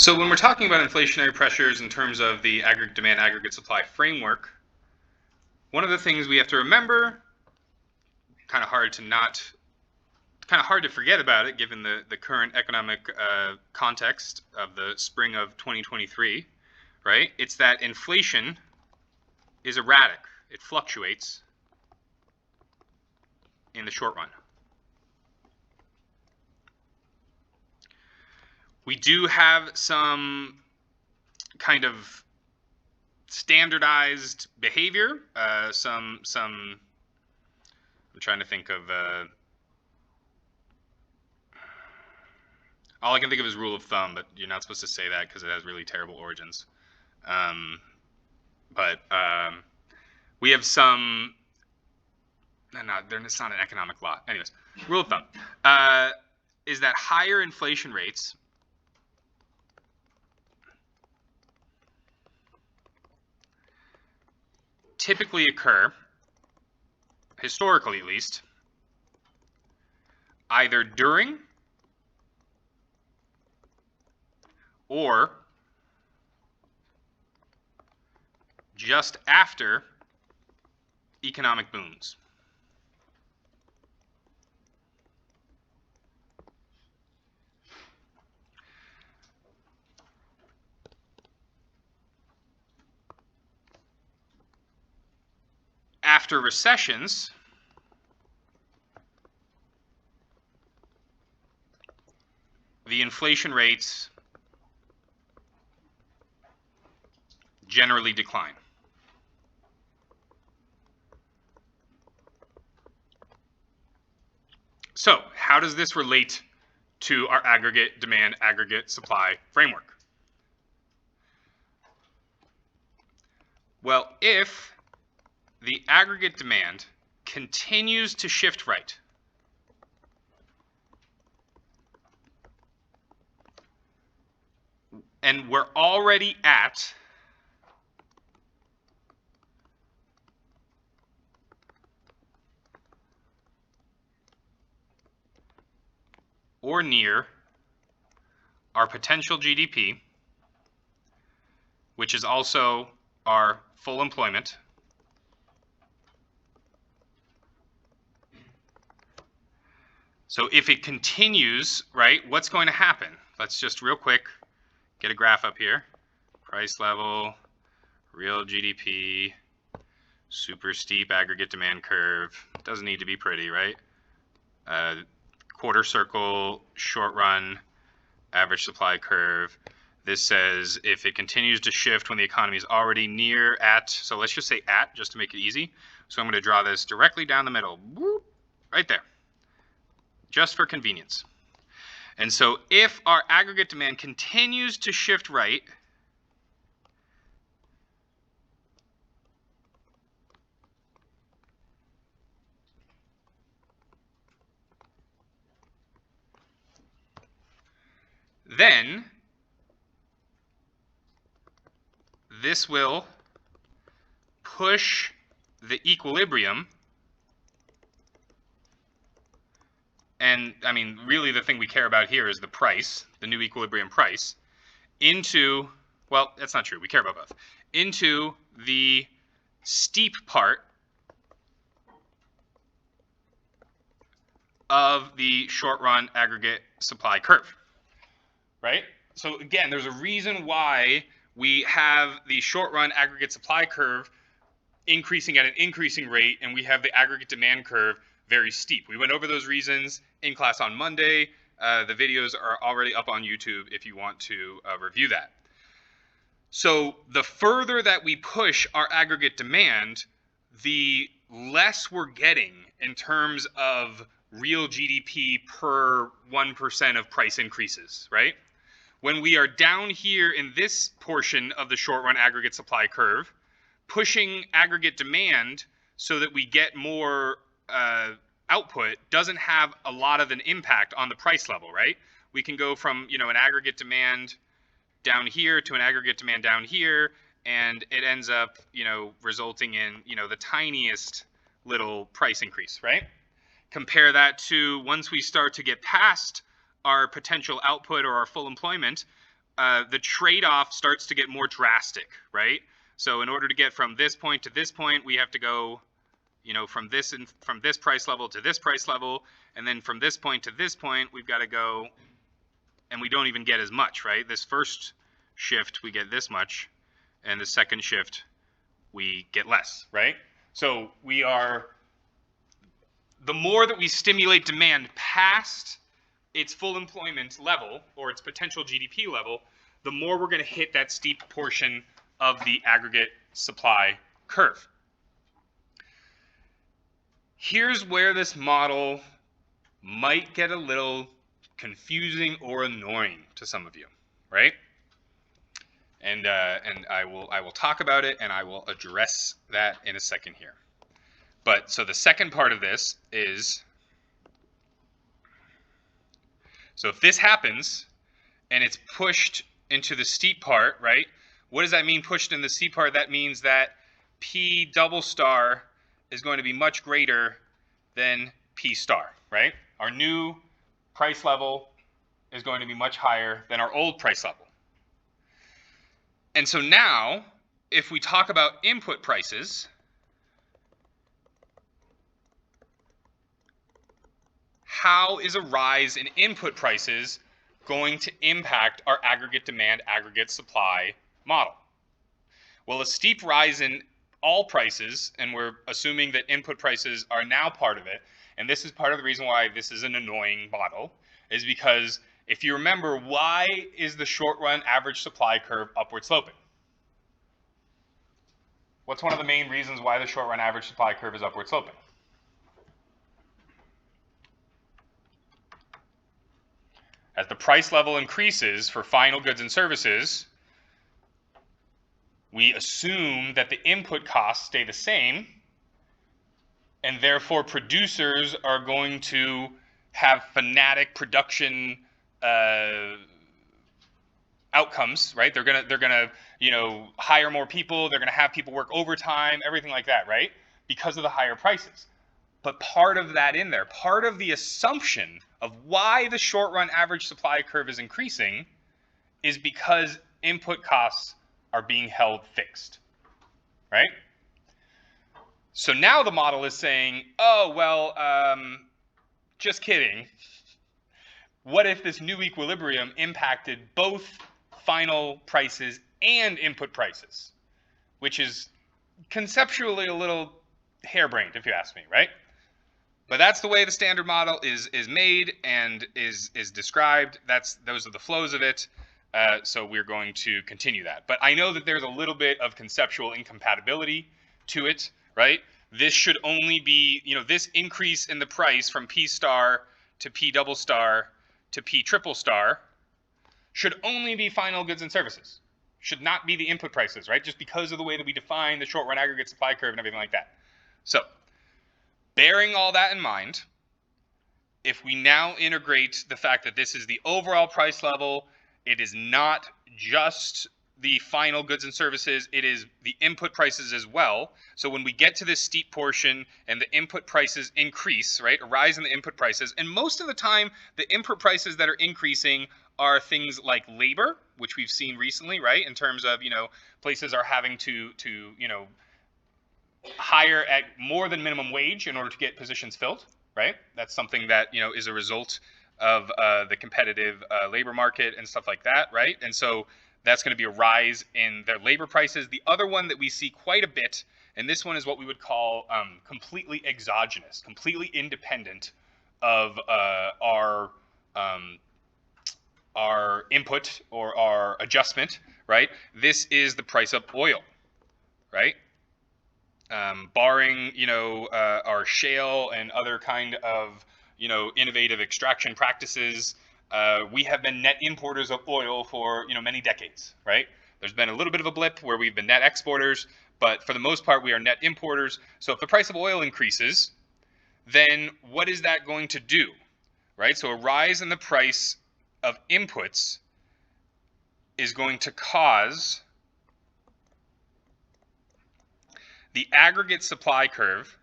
So when we're talking about inflationary pressures in terms of the aggregate demand, aggregate supply framework, one of the things we have to remember, kind of hard to forget about it given the current economic context of the spring of 2023, right? It's that inflation is erratic. It fluctuates in the short run. We do have some kind of standardized behavior. I'm trying to think of. All I can think of is rule of thumb, but you're not supposed to say that because it has really terrible origins. We have some. It's not an economic law. Anyways, rule of thumb is that higher inflation rates typically occur, historically at least, either during or just after economic booms. After recessions, the inflation rates generally decline. So, how does this relate to our aggregate demand, aggregate supply framework? Well, if the aggregate demand continues to shift right, and we're already at or near our potential GDP, which is also our full employment, so if it continues, right, what's going to happen? Let's just real quick get a graph up here. Price level, real GDP, super steep aggregate demand curve. Doesn't need to be pretty, right? Quarter circle, short run, average supply curve. This says if it continues to shift when the economy is already near at, so let's just say at, just to make it easy. So I'm going to draw this directly down the middle, whoop, right there, just for convenience. And so if our aggregate demand continues to shift right, then this will push the equilibrium, and I mean, really the thing we care about here is the price, the new equilibrium price, into, well, that's not true, we care about both, into the steep part of the short run aggregate supply curve, right? So again, there's a reason why we have the short run aggregate supply curve increasing at an increasing rate, and we have the aggregate demand curve very steep. We went over those reasons in class on Monday. The videos are already up on YouTube if you want to review that. So the further that we push our aggregate demand, the less we're getting in terms of real GDP per 1% of price increases, right? When we are down here in this portion of the short run aggregate supply curve, pushing aggregate demand so that we get more output doesn't have a lot of an impact on the price level, right? We can go from, an aggregate demand down here to an aggregate demand down here, and it ends up, resulting in, the tiniest little price increase, right? Compare that to once we start to get past our potential output or our full employment, the trade-off starts to get more drastic, right? So in order to get from this point to this point, we have to go, from this price level to this price level, and then from this point to this point, we've got to go, and we don't even get as much, right? This first shift, we get this much, and the second shift, we get less, right? So the more that we stimulate demand past its full employment level or its potential GDP level, the more we're going to hit that steep portion of the aggregate supply curve. Here's where this model might get a little confusing or annoying to some of you, right? And I will talk about it, and I will address that in a second here. But so the second part of this is, so if this happens and it's pushed into the steep part, right? What does that mean, pushed in the steep part? That means that P double star is going to be much greater than P star, right? Our new price level is going to be much higher than our old price level. And so now, if we talk about input prices, how is a rise in input prices going to impact our aggregate demand, aggregate supply model? Well, a steep rise in all prices, and we're assuming that input prices are now part of it, and this is part of the reason why this is an annoying model, is because if you remember, why is the short run average supply curve upward sloping? What's one of the main reasons why the short run average supply curve is upward sloping? As the price level increases for final goods and services, we assume that the input costs stay the same, and therefore producers are going to have fanatic production outcomes, right? They're gonna hire more people. They're gonna have people work overtime, everything like that, right? Because of the higher prices. But part of that in there, part of the assumption of why the short run average supply curve is increasing is because input costs are being held fixed, right? So now the model is saying, oh, well, just kidding. What if this new equilibrium impacted both final prices and input prices, which is conceptually a little harebrained, if you ask me, right? But that's the way the standard model is made and is described. Those are the flows of it. So we're going to continue that. But I know that there's a little bit of conceptual incompatibility to it, right? This should only be, this increase in the price from P star to P double star to P triple star should only be final goods and services. Should not be the input prices, right? Just because of the way that we define the short run aggregate supply curve and everything like that. So bearing all that in mind, if we now integrate the fact that this is the overall price level, it is not just the final goods and services, it is the input prices as well. So when we get to this steep portion and the input prices increase, right, a rise in the input prices, and most of the time the input prices that are increasing are things like labor, which we've seen recently, right, in terms of, places are having to hire at more than minimum wage in order to get positions filled, right? That's something that, is a result of the competitive labor market and stuff like that, right? And so that's going to be a rise in their labor prices. The other one that we see quite a bit, and this one is what we would call completely exogenous, completely independent of our input or our adjustment, right? This is the price of oil, right? Barring, our shale and other kind of, innovative extraction practices, we have been net importers of oil for, many decades, right? There's been a little bit of a blip where we've been net exporters, but for the most part, we are net importers. So if the price of oil increases, then what is that going to do, right? So a rise in the price of inputs is going to cause the aggregate supply curve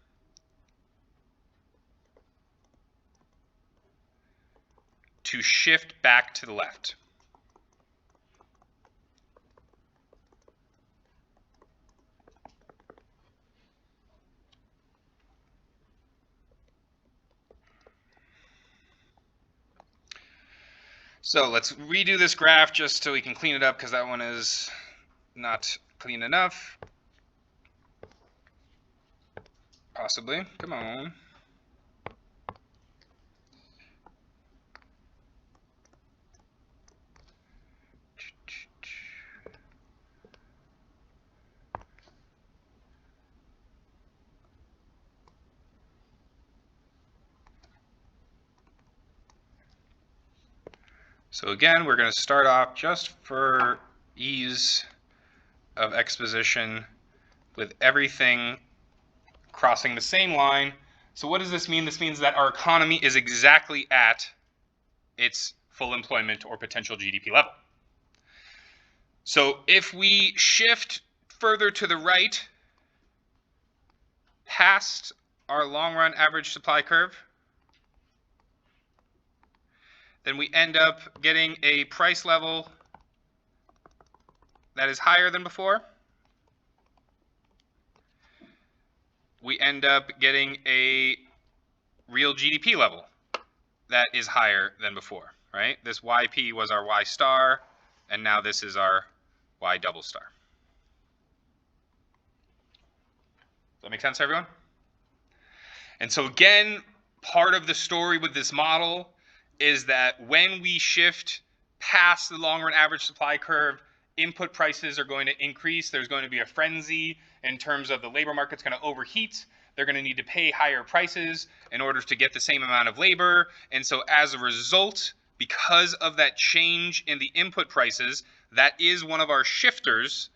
to shift back to the left. So let's redo this graph just so we can clean it up, because that one is not clean enough. Possibly. Come on. So again, we're going to start off, just for ease of exposition, with everything crossing the same line. So what does this mean? This means that our economy is exactly at its full employment or potential GDP level. So if we shift further to the right, past our long-run average supply curve, then we end up getting a price level that is higher than before. We end up getting a real GDP level that is higher than before, right? This YP was our Y star, and now this is our Y double star. Does that make sense, everyone? And so again, part of the story with this model is that when we shift past the long-run average supply curve, input prices are going to increase. There's going to be a frenzy in terms of the labor market's going to overheat. They're going to need to pay higher prices in order to get the same amount of labor. And so as a result, because of that change in the input prices, that is one of our shifters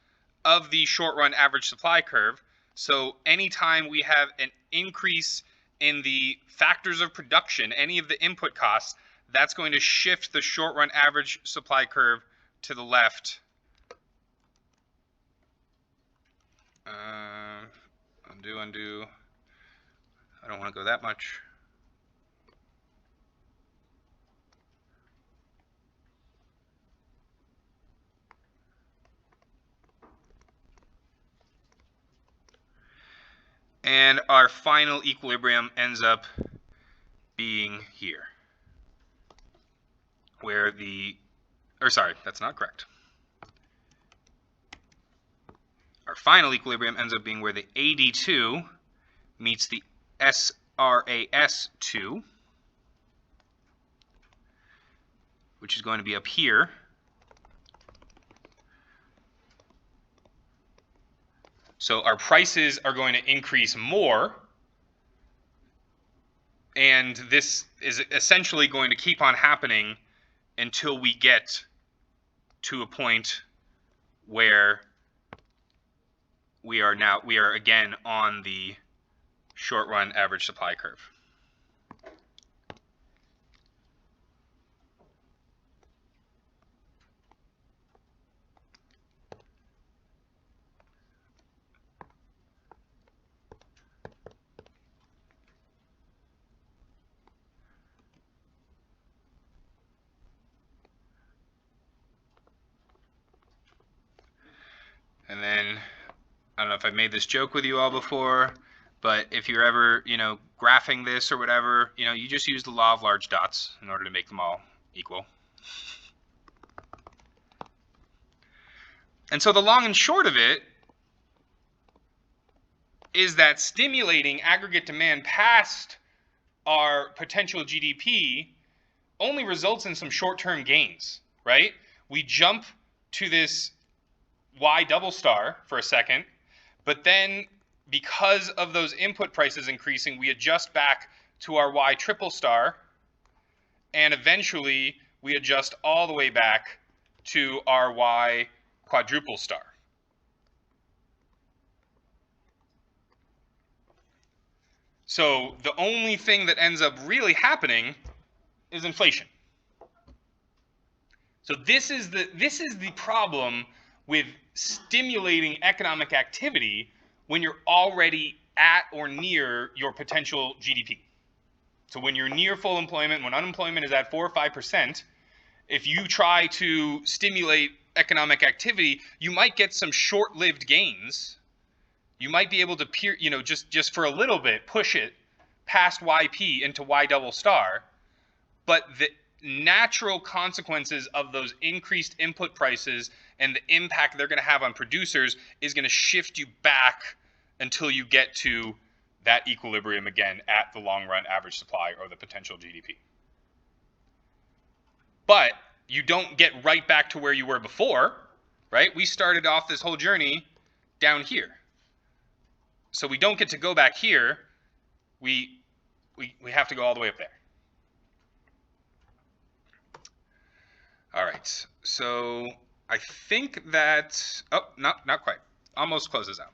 of the short-run average supply curve. So anytime we have an increase in the factors of production, any of the input costs, that's going to shift the short-run average supply curve to the left. Undo. I don't want to go that much. And our final equilibrium ends up being here, where that's not correct. Our final equilibrium ends up being where the AD2 meets the SRAS2, which is going to be up here. So our prices are going to increase more, and this is essentially going to keep on happening until we get to a point where we are again on the short-run average supply curve. And then, I don't know if I've made this joke with you all before, but if you're ever, graphing this or whatever, you just use the law of large dots in order to make them all equal. And so the long and short of it is that stimulating aggregate demand past our potential GDP only results in some short-term gains, right? We jump to this Y double star for a second, but then because of those input prices increasing, we adjust back to our Y triple star, and eventually we adjust all the way back to our Y quadruple star. So the only thing that ends up really happening is inflation. So this is the problem with stimulating economic activity when you're already at or near your potential GDP. So when you're near full employment, when unemployment is at 4 or 5%, if you try to stimulate economic activity, you might get some short-lived gains. You might be able to just for a little bit push it past YP into Y double star, but natural consequences of those increased input prices and the impact they're going to have on producers is going to shift you back until you get to that equilibrium again at the long run average supply or the potential GDP. But you don't get right back to where you were before, right? We started off this whole journey down here. So we don't get to go back here. We have to go all the way up there. All right, so I think that, oh, not quite. Almost closes out.